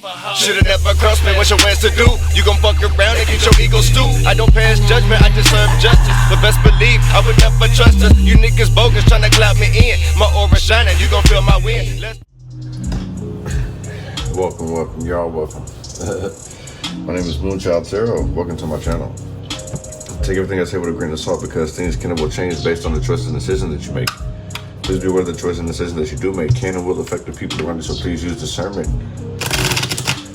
Should've never crossed me, what's your plans to do? You gon' fuck around and get your ego stooped. I don't pass judgment, I just serve justice. But best believe, I would never trust us. You niggas bogus tryna clout me in. My aura shining, you gon' feel my wind. Welcome, y'all, welcome. My name is Moonchild Zero. Welcome to my channel. Take everything I say with a grain of salt because things can and will change based on the choices and decisions that you make. Please be aware the choices and decisions that you do make can and will affect the people around you, so please use discernment.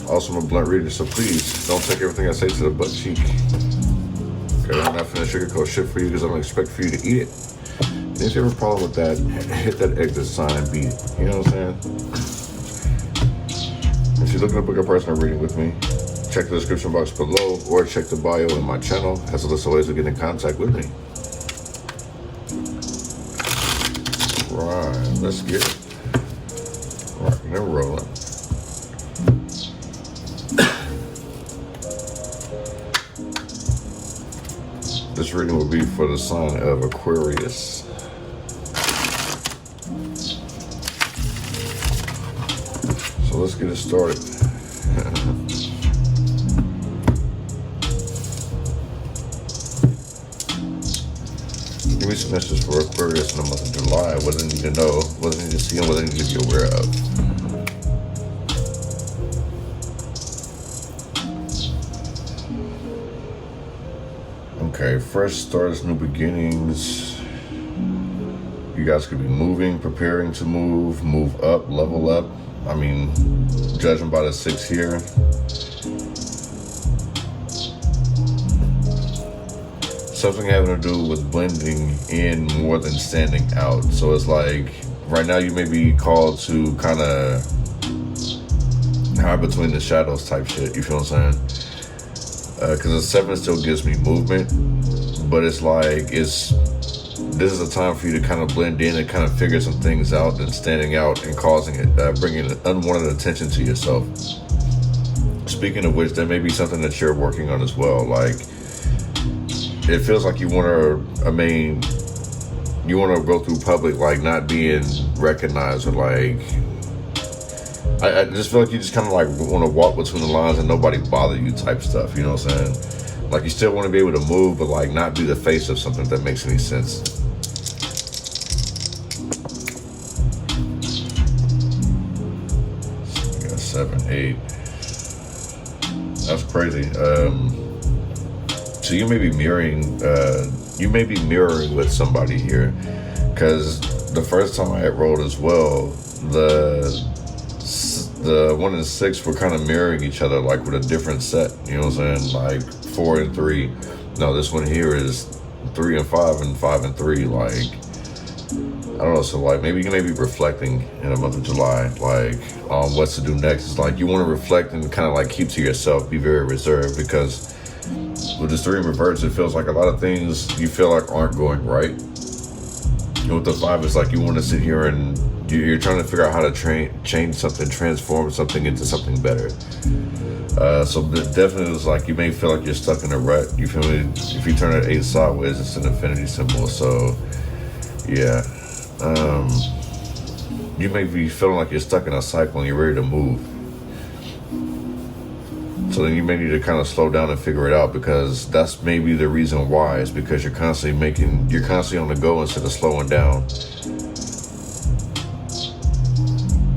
Also, I'm a blunt reader, so please don't take everything I say to the butt cheek. Okay, I'm not finna sugarcoat shit for you because I don't expect for you to eat it. And if you have a problem with that, hit that exit sign and beat it. You know what I'm saying? If you're looking to book a personal reading with me, check the description box below or check the bio in my channel. Has a list of ways to get in contact with me. Right, let's get it. Rocking and rolling. This reading will be for the sign of Aquarius. So let's get it started. Give me some messages for Aquarius in the month of July. What do they need to know? What do they need to see and what do they need to be aware of? Okay, fresh starts, new beginnings. You guys could be moving, preparing to move up, level up. I mean, judging by the 6 here. Something having to do with blending in more than standing out. So it's like, right now you may be called to kind of hide between the shadows type shit, you feel what I'm saying? Because the 7 still gives me movement, but it's like, this is a time for you to kind of blend in and kind of figure some things out than standing out and causing it, bringing unwanted attention to yourself. Speaking of which, there may be something that you're working on as well. Like, it feels like you want to go through public, like not being recognized, or like, I just feel like you just kind of like want to walk between the lines and nobody bother you type stuff, you know what I'm saying? Like, you still want to be able to move, but like not be the face of something, if that makes any sense. We got 7, 8. That's crazy. So you may be mirroring with somebody here, because the first time I had rolled as well, the 1 and 6 were kind of mirroring each other, like with a different set, you know what I'm saying? Like 4 and 3. No, this one here is 3 and 5 and 5 and 3. Like, I don't know. So like, maybe you may be reflecting in the month of July, like on what to do next. It's like you want to reflect and kind of like keep to yourself, be very reserved, because with this 3 in reverse, it feels like a lot of things you feel like aren't going right. And with the 5, it's like you want to sit here and you're trying to figure out how to change something, transform something into something better. So definitely it's like you may feel like you're stuck in a rut. You feel me? If you turn it 8 sideways, it's an infinity symbol. So yeah, you may be feeling like you're stuck in a cycle and you're ready to move. So then you may need to kind of slow down and figure it out, because that's maybe the reason why. Is because you're constantly on the go instead of slowing down.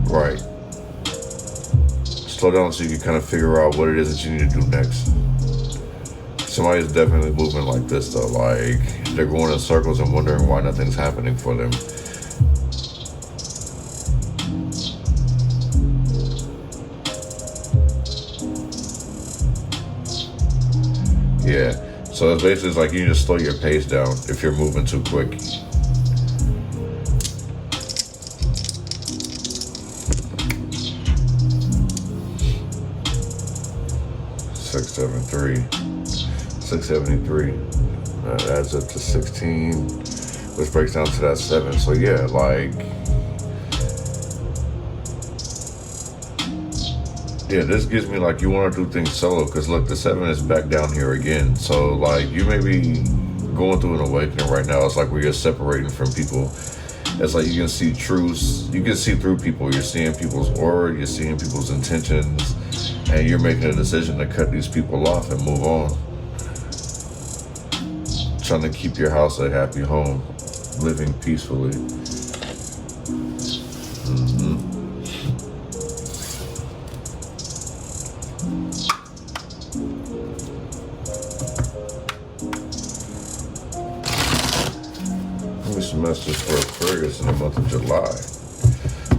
Right. Slow down so you can kind of figure out what it is that you need to do next. Somebody's definitely moving like this though. Like, they're going in circles and wondering why nothing's happening for them. Yeah, so it's basically like you need to slow your pace down if you're moving too quick. $673. That adds up to 16, which breaks down to that 7. So yeah, like, yeah, this gives me like you want to do things solo, because look, the 7 is back down here again. So like, you may be going through an awakening right now. It's like where you're separating from people. It's like you can see truths, you can see through people. You're seeing people's aura, you're seeing people's intentions. and you're making a decision to cut these people off and move on. Trying to keep your house a happy home, living peacefully. Give me some messages for Aquarius in the month of July.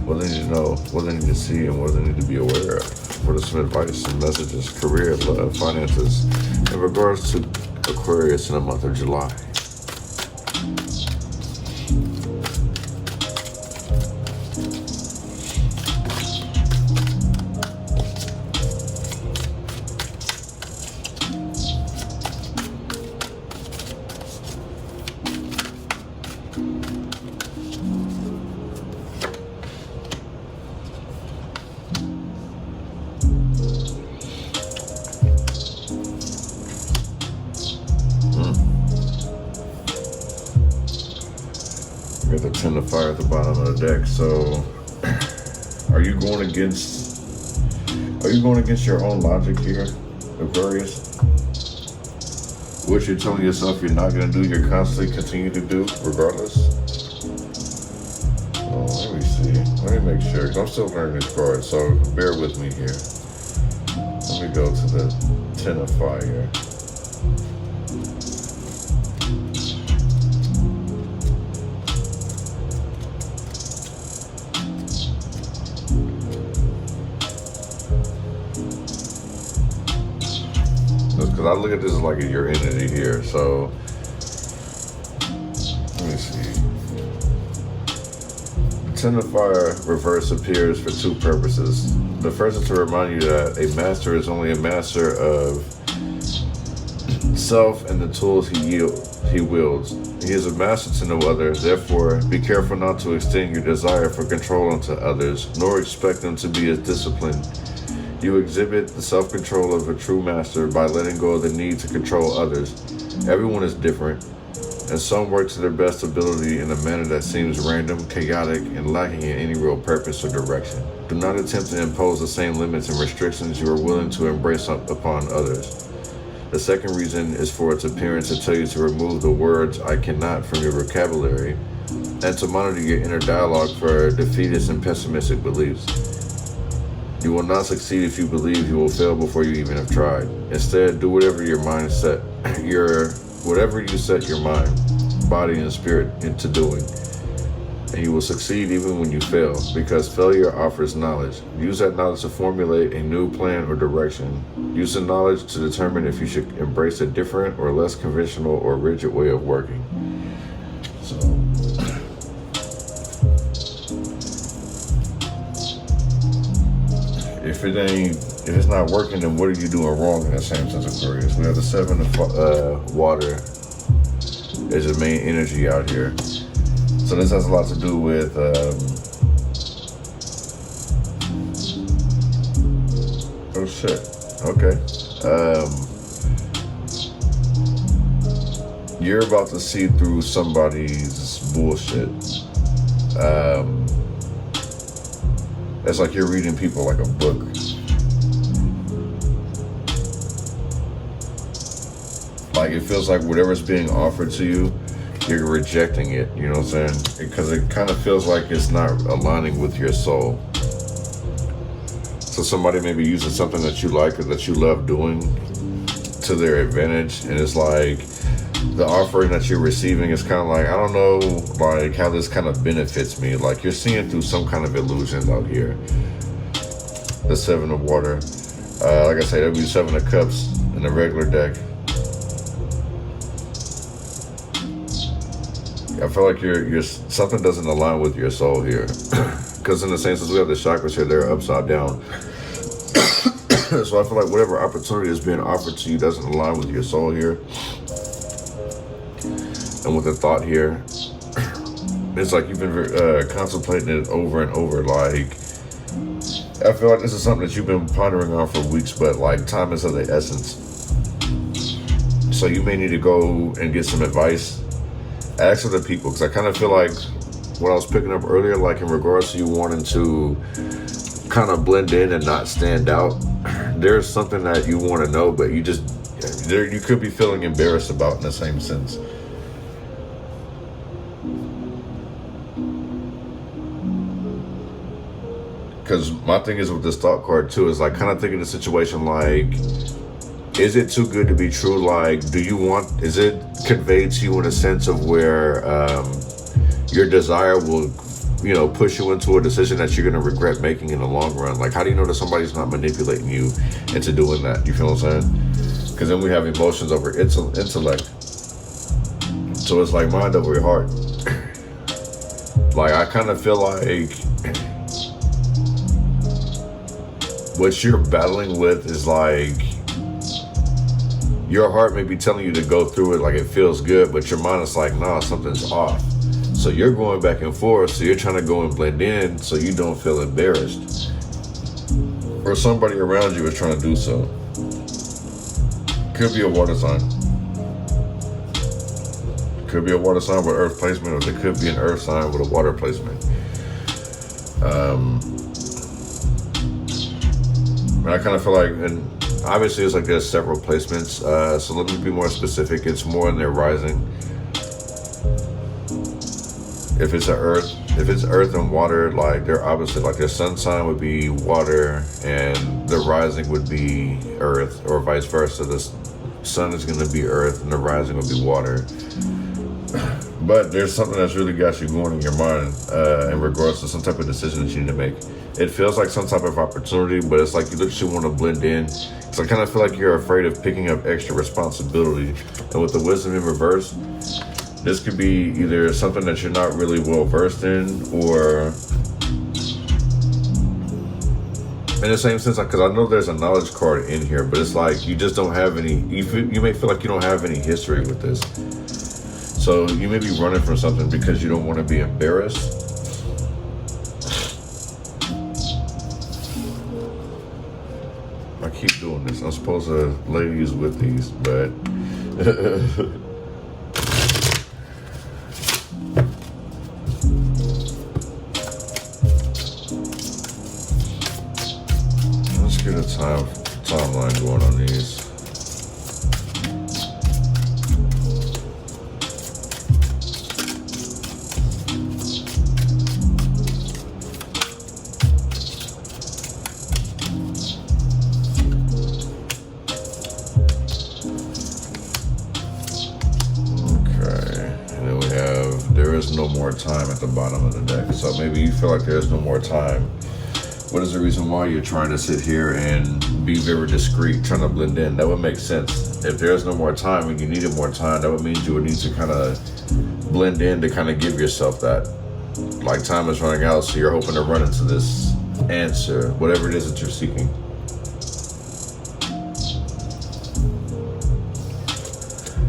What they need to know, what they need to see, and what they need to be aware of. What are some advice and messages, career, love, finances, in regards to Aquarius in the month of July? Got the 10 of fire at the bottom of the deck. So are you going against your own logic here, Aquarius? What you're telling yourself you're not going to do, you're constantly continue to do regardless? Oh, let me see. Let me make sure, because I'm still learning this card, so bear with me here. Let me go to the 10 of fire. Because I look at this as like your energy here, so let me see. The 10 of fire reverse appears for two purposes. The first is to remind you that a master is only a master of self and the tools he wields. He is a master to no other. Therefore, be careful not to extend your desire for control onto others, nor expect them to be as disciplined. You exhibit the self-control of a true master by letting go of the need to control others. Everyone is different, and some work to their best ability in a manner that seems random, chaotic, and lacking in any real purpose or direction. Do not attempt to impose the same limits and restrictions you are willing to embrace upon others. The second reason is for its appearance to tell you to remove the words "I cannot" from your vocabulary, and to monitor your inner dialogue for defeatist and pessimistic beliefs. You will not succeed if you believe you will fail before you even have tried. Instead, do whatever you set your mind, body, and spirit into doing, and you will succeed even when you fail, because failure offers knowledge. Use that knowledge to formulate a new plan or direction. Use the knowledge to determine if you should embrace a different or less conventional or rigid way of working. So, if it's not working, then what are you doing wrong in that same sense, Aquarius? We have the 7 of water is the main energy out here. So this has a lot to do with oh shit. Okay. You're about to see through somebody's bullshit. It's like you're reading people like a book. Like it feels like whatever's being offered to you, you're rejecting it, you know what I'm saying? Because it kind of feels like it's not aligning with your soul. So somebody may be using something that you like or that you love doing to their advantage, and it's like the offering that you're receiving is kind of like, I don't know, like how this kind of benefits me. Like you're seeing through some kind of illusions out here. The 7 of water. Like I said, that'd be 7 of cups in the regular deck. I feel like you're something doesn't align with your soul here. Because in the same sense, we have the chakras here, they're upside down. So I feel like whatever opportunity is being offered to you doesn't align with your soul here. And with the thought here, it's like you've been contemplating it over and over. Like, I feel like this is something that you've been pondering on for weeks, but like time is of the essence. So you may need to go and get some advice. Ask other people, because I kind of feel like what I was picking up earlier, like in regards to you wanting to kind of blend in and not stand out, there's something that you want to know, but you could be feeling embarrassed about in the same sense. Because my thing is with this thought card too, is like kind of thinking the situation like, is it too good to be true? Like, is it conveyed to you in a sense of where your desire will, push you into a decision that you're going to regret making in the long run? Like, how do you know that somebody's not manipulating you into doing that? You feel what I'm saying? Because then we have emotions over intellect. So it's like mind over your heart. Like, I kind of feel like what you're battling with is like, your heart may be telling you to go through it like it feels good, but your mind is like, nah, something's off. So you're going back and forth, so you're trying to go and blend in so you don't feel embarrassed. Or somebody around you is trying to do so. Could be a water sign. Could be a water sign with earth placement, or it could be an earth sign with a water placement. And I kind of feel like, and obviously it's like there's several placements, so let me be more specific. It's more in their rising. If it's earth and water, like they're obviously like their sun sign would be water and the rising would be earth, or vice versa. The sun is going to be earth and the rising would be water. But there's something that's really got you going in your mind in regards to some type of decision that you need to make. It feels like some type of opportunity, but it's like you literally want to blend in. So I kind of feel like you're afraid of picking up extra responsibility. And with the wisdom in reverse, this could be either something that you're not really well versed in, or in the same sense, because I know there's a knowledge card in here, but it's like you just don't have any, you may feel like you don't have any history with this. So you may be running from something because you don't want to be embarrassed. I keep doing this. I'm supposed to ladies with these, but let's get a timeline going on these. No more time at the bottom of the deck. So maybe you feel like there's no more time. What is the reason why you're trying to sit here and be very discreet, trying to blend in? That would make sense. If there's no more time and you needed more time, that would mean you would need to kind of blend in to kind of give yourself that. Like, time is running out, so you're hoping to run into this answer, whatever it is that you're seeking.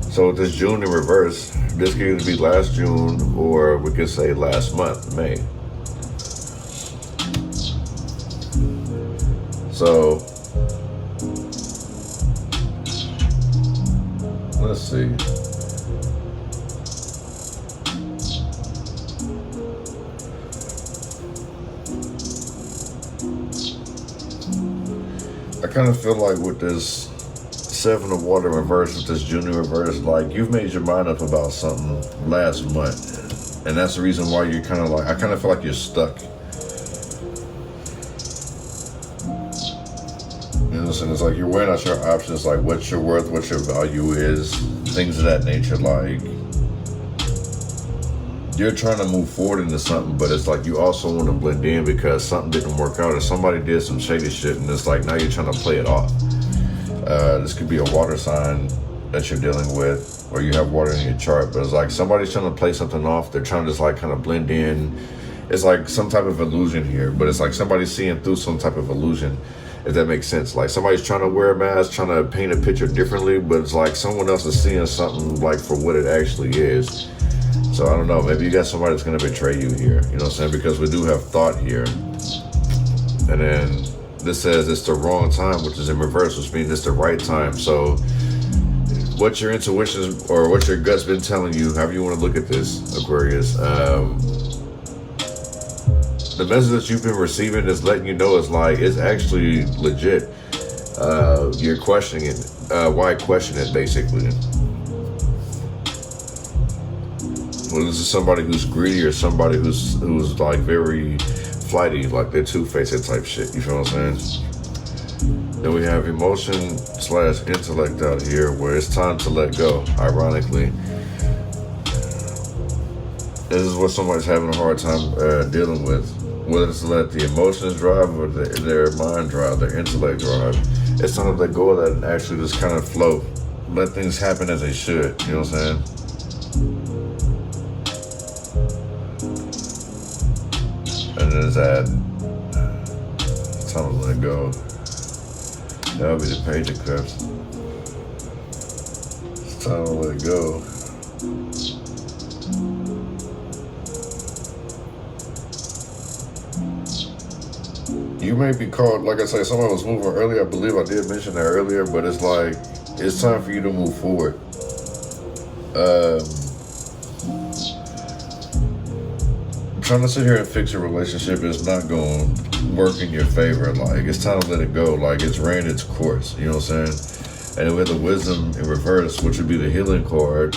So with this June in reverse, this could either be last June or we could say last month, May. So let's see. I kind of feel like with this Seven of Water reverse, with this June in reverse, like you've made your mind up about something last month, and that's the reason why you're kind of like, I kind of feel like you're stuck. You know what I'm saying? It's like you're weighing out your options, like what your worth, what your value is, things of that nature. Like you're trying to move forward into something, but it's like you also want to blend in because something didn't work out, or somebody did some shady shit, and it's like now you're trying to play it off. This could be a water sign that you're dealing with, or you have water in your chart, but it's like somebody's trying to play something off. They're trying to just like kind of blend in. It's like some type of illusion here, but it's like somebody's seeing through some type of illusion, if that makes sense. Like somebody's trying to wear a mask, trying to paint a picture differently, but it's like someone else is seeing something like for what it actually is. So I don't know, maybe you got somebody that's going to betray you here, you know what I'm saying? Because we do have thought here. And then this says it's the wrong time, which is in reverse, which means it's the right time. So what your intuition or what your gut's been telling you, however you want to look at this, Aquarius, the message that you've been receiving is letting you know it's like, it's actually legit. You're questioning it. Why question it, basically? Well, this is somebody who's greedy or somebody who's like very flighty, like they're two-faced type shit. You feel what I'm saying? Then we have emotion / intellect out here, where it's time to let go. Ironically, this is what somebody's having a hard time dealing with. Whether it's to let the emotions drive or their mind drive, their intellect drive. It's time to let go of that and actually just kind of flow. Let things happen as they should. You know what I'm saying? And there's that. It's time to let go. That'll be the Page of Cups. It's time to let go. You may be called, like I said, someone was moving earlier. I believe I did mention that earlier, but it's like, it's time for you to move forward. Trying to sit here and fix a relationship is not going to work in your favor. Like, it's time to let it go. Like, it's ran its course. You know what I'm saying? And with the wisdom in reverse, which would be the healing card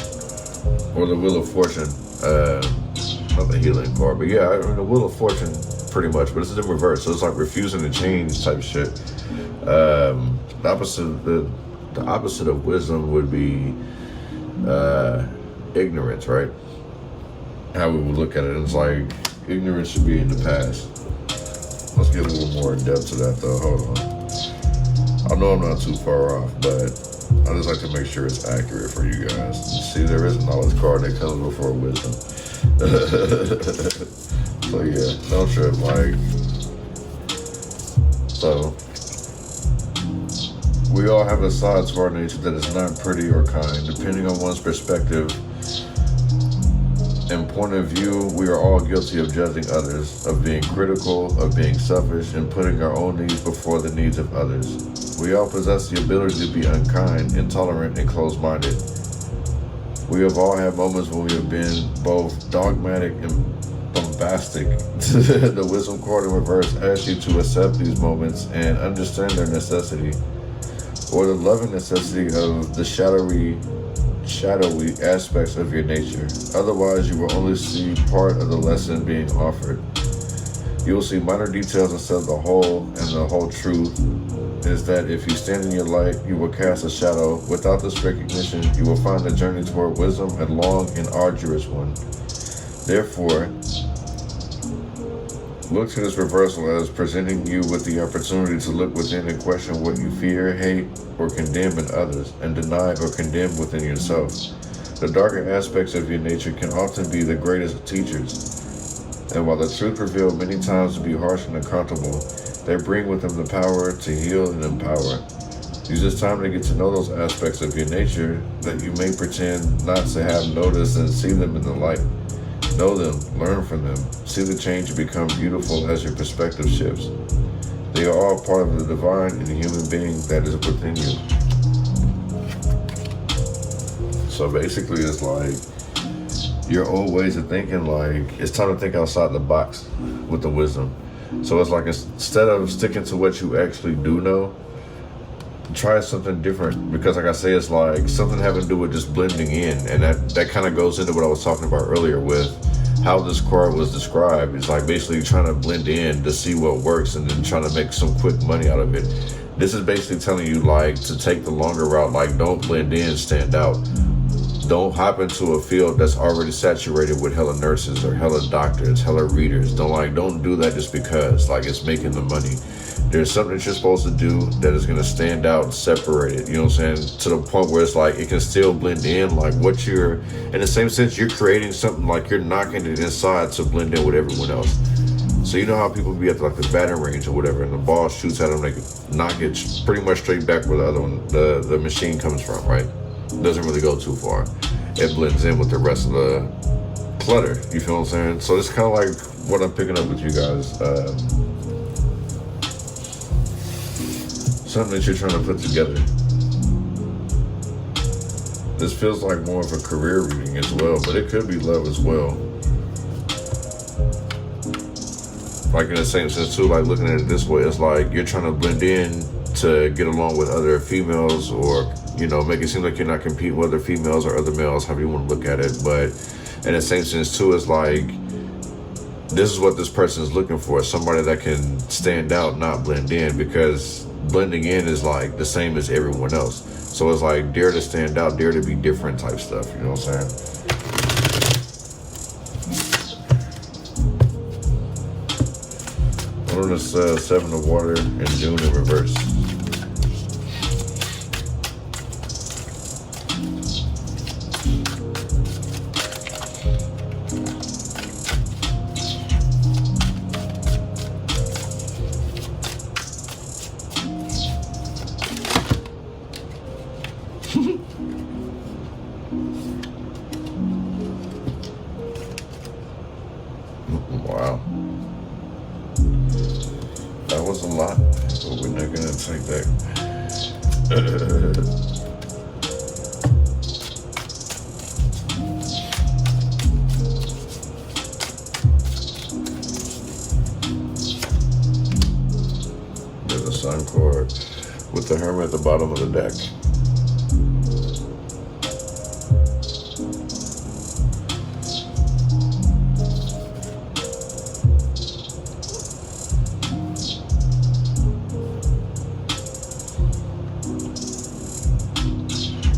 or the Wheel of Fortune. Not the healing card, but yeah, I mean, the Wheel of Fortune pretty much, but it's in reverse. So it's like refusing to change type shit. The opposite of wisdom would be ignorance, right? How we would look at it. It's like ignorance should be in the past. Let's get a little more in depth to that though. Hold on. I know I'm not too far off, but I just like to make sure it's accurate for you guys. See, there is a knowledge card that comes before wisdom. So yeah, no trip, Mike. So we all have a side to our nature that is not pretty or kind, depending on one's perspective and point of view. We are all guilty of judging others, of being critical, of being selfish, and putting our own needs before the needs of others. We all possess the ability to be unkind, intolerant, and closed-minded. We have all had moments when we have been both dogmatic and bombastic. The wisdom card in reverse asks you to accept these moments and understand their necessity, or the loving necessity of the shadowy aspects of your nature. Otherwise, you will only see part of the lesson being offered. You will see minor details instead of the whole, and the whole truth is that if you stand in your light, you will cast a shadow. Without this recognition, you will find the journey toward wisdom a long and arduous one. Therefore, look to this reversal as presenting you with the opportunity to look within and question what you fear, hate, or condemn in others, and deny or condemn within yourself. The darker aspects of your nature can often be the greatest teachers, and while the truth revealed many times to be harsh and uncomfortable, they bring with them the power to heal and empower. Use this time to get to know those aspects of your nature that you may pretend not to have noticed, and see them in the light. Know them, learn from them, see the change and become beautiful as your perspective shifts. They are all part of the divine and the human being that is within you. So basically it's like your old ways of thinking, like it's time to think outside the box with the wisdom. So it's like instead of sticking to what you actually do know, try something different, because like I say, it's like something having to do with just blending in, and that kind of goes into what I was talking about earlier with how this card was described. It's like basically trying to blend in to see what works and then trying to make some quick money out of it. This is basically telling you like to take the longer route, like don't blend in, stand out. Don't hop into a field that's already saturated with hella nurses or hella doctors, hella readers. Don't do that just because like it's making the money. There's something that you're supposed to do that is going to stand out and separate it, you know what I'm saying? To the point where it's like, it can still blend in, like what you're, in the same sense, you're creating something like you're knocking it inside to blend in with everyone else. So you know how people be at like the batting range or whatever, and the ball shoots at them, they knock it pretty much straight back where the other one, the machine comes from, right? Doesn't really go too far. It blends in with the rest of the clutter, you feel what I'm saying? So it's kind of like what I'm picking up with you guys. Something that you're trying to put together. This feels like more of a career reading as well, but it could be love as well. Like in the same sense too, like looking at it this way, it's like you're trying to blend in to get along with other females, or you know, make it seem like you're not competing with other females or other males, however you want to look at it. But in the same sense too, it's like this is what this person is looking for, somebody that can stand out, not blend in, because blending in is like the same as everyone else. So it's like dare to stand out, dare to be different type stuff, you know what I'm saying? What is this 7 of water in June in reverse? Wow. That was a lot, but we're not gonna take that. There's a sun card with the Hermit at the bottom of the deck.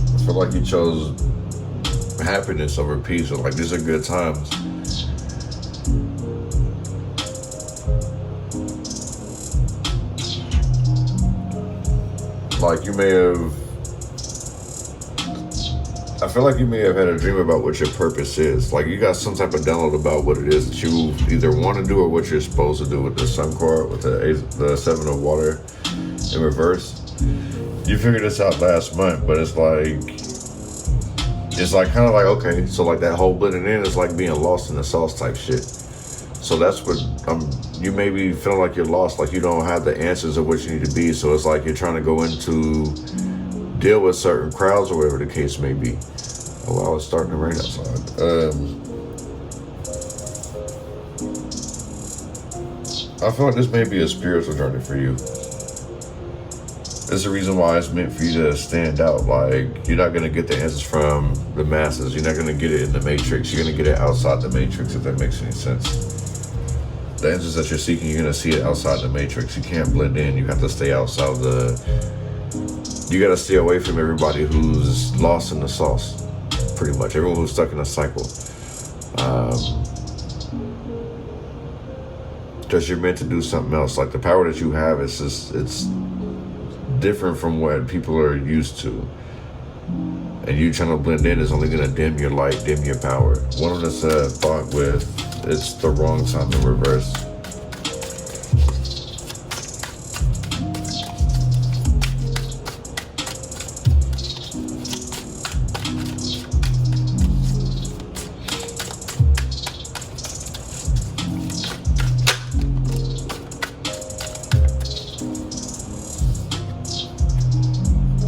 I feel like you chose happiness over peace, or like these are good times. Like you may have, I feel like you may have had a dream about what your purpose is. Like you got some type of download about what it is that you either want to do or what you're supposed to do with the Sun card, with the 7 of water in reverse. You figured this out last month, but it's like kind of like, okay, so like that whole blending in is like being lost in the sauce type shit. So that's what you may be feeling like you're lost, like you don't have the answers of what you need to be. So it's like you're trying to go into deal with certain crowds or whatever the case may be. Oh wow, it's starting to rain outside. I feel like this may be a spiritual journey for you. It's the reason why it's meant for you to stand out. Like, you're not going to get the answers from the masses. You're not going to get it in the matrix. You're going to get it outside the matrix, if that makes any sense. The answers that you're seeking, you're going to see it outside the matrix. You can't blend in. You have to stay outside you got to stay away from everybody who's lost in the sauce, pretty much. Everyone who's stuck in a cycle. Because you're meant to do something else. Like, the power that you have, it's different from what people are used to, and you trying to blend in is only going to dim your light, dim your power. One of us thought with it's the wrong time in reverse.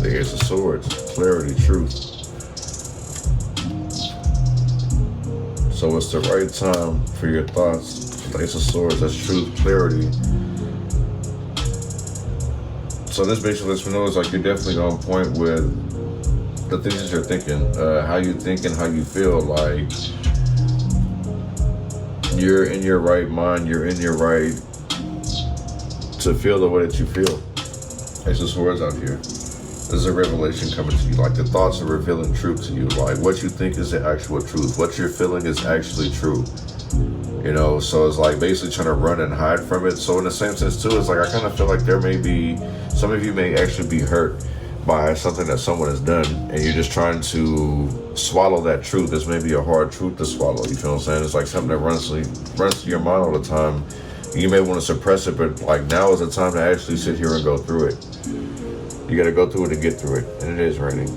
The Ace of Swords, clarity, truth. So it's the right time for your thoughts. The Ace of Swords, that's truth, clarity. So this basically lets me know it's like you're definitely on point with the things that you're thinking, how you think and how you feel. Like you're in your right mind, you're in your right to feel the way that you feel. Ace of Swords out here. There's a revelation coming to you. Like the thoughts are revealing truth to you. Like what you think is the actual truth. What you're feeling is actually true. You know, so it's like basically trying to run and hide from it. So in the same sense too, it's like I kind of feel like there may be, some of you may actually be hurt by something that someone has done, and you're just trying to swallow that truth. This may be a hard truth to swallow. You feel what I'm saying? It's like something that runs through your mind all the time. You may want to suppress it, but like now is the time to actually sit here and go through it. You got to go through it to get through it, and it is raining.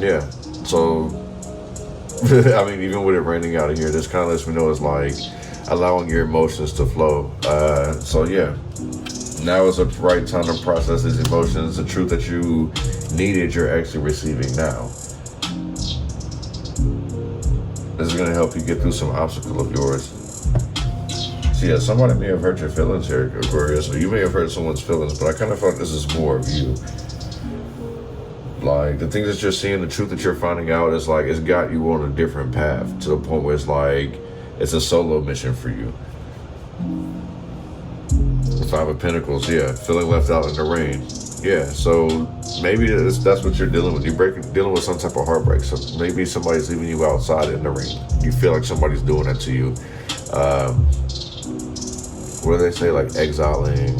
Yeah, so I mean, even with it raining out of here, this kind of lets me know it's like allowing your emotions to flow. So yeah, now is the right time to process these emotions. The truth that you needed, you're actually receiving now. This is going to help you get through some obstacle of yours. So yeah, somebody may have hurt your feelings here, Aquarius, or you may have hurt someone's feelings, but I kind of feel like this is more of you. Like, the things that you're seeing, the truth that you're finding out is like, it's got you on a different path to the point where it's like, it's a solo mission for you. The Five of Pentacles, yeah, feeling left out in the rain. Yeah, so maybe that's what you're dealing with. You're dealing with some type of heartbreak. So maybe somebody's leaving you outside in the rain. You feel like somebody's doing that to you. What do they say? Like exiling,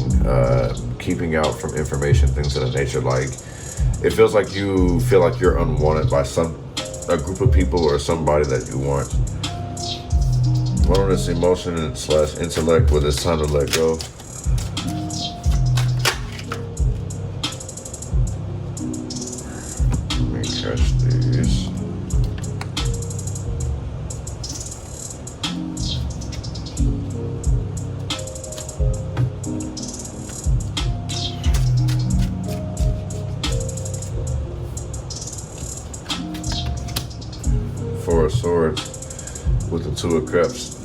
keeping out from information, things of that nature. Like, it feels like you feel like you're unwanted by a group of people or somebody that you want. What on this emotion / intellect where it's time to let go? Let me catch these. Four of Swords with the Two of Cups.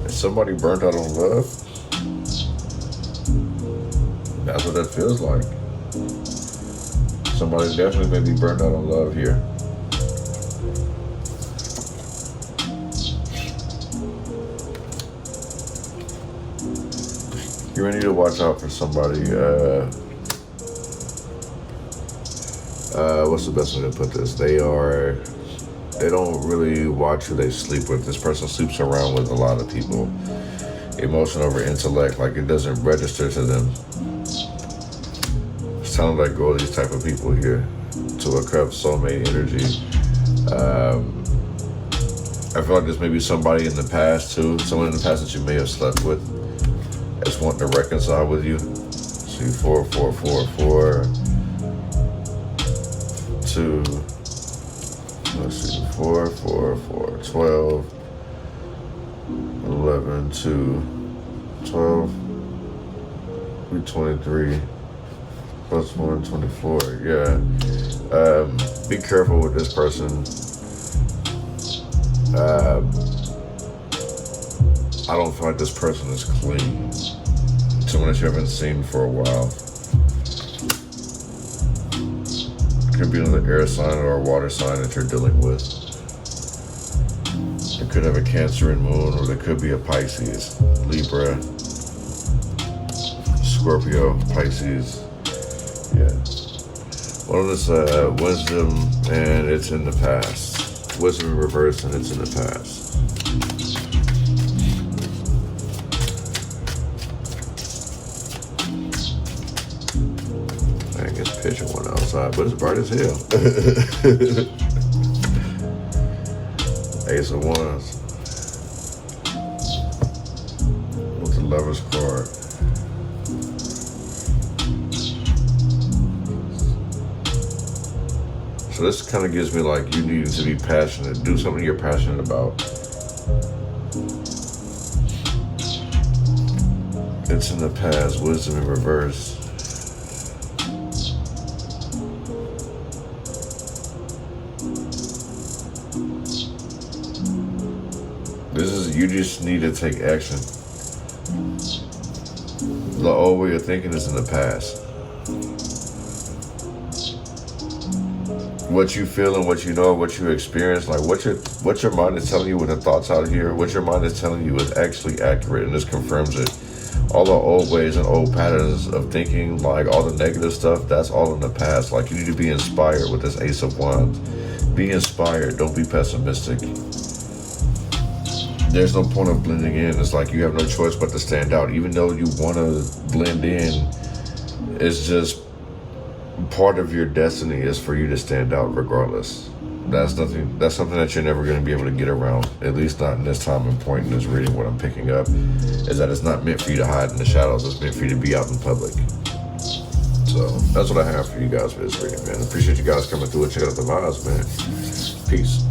Is somebody burnt out on love? That's what that feels like. Somebody definitely may be burnt out on love here. You really need to watch out for somebody. What's the best way to put this? They don't really watch who they sleep with. This person sleeps around with a lot of people. Emotion over intellect, like it doesn't register to them. It's time to let go of these type of people here. Two of Cups, soulmate energy. I feel like this may be somebody in the past too. Someone in the past that you may have slept with. That's wanting to reconcile with you. See, 4, 4, 4, 4. 2, let's see, 4, 4, 4, 12, 11, 2, 12, 23, plus 1, 24, yeah. Be careful with this person. I don't feel like this person is clean. Someone that you haven't seen for a while. Could be another air sign or a water sign that you're dealing with. It could have a Cancer and Moon, or there could be a Pisces, Libra, Scorpio, Pisces. Yeah. One of this wisdom, and it's in the past. Wisdom in reverse, and it's in the past. Picture one outside, but it's bright as hell. Ace of Wands with the Lover's card. So this kind of gives me like you need to be passionate, do something you're passionate about. It's in the past, wisdom in reverse. You just need to take action. The old way of thinking is in the past. What you feel and what you know, what you experience, like what your mind is telling you with the thoughts out here, what your mind is telling you is actually accurate, and this confirms it. All the old ways and old patterns of thinking, like all the negative stuff, that's all in the past. Like you need to be inspired with this Ace of Wands. Be inspired, don't be pessimistic. There's no point of blending in. It's like you have no choice but to stand out. Even though you want to blend in, it's just part of your destiny is for you to stand out regardless. That's something that you're never going to be able to get around, at least not in this time and point in this reading. What I'm picking up is that it's not meant for you to hide in the shadows. It's meant for you to be out in public. So that's what I have for you guys for this reading, man. Appreciate you guys coming through and checking out the vibes, man. Peace.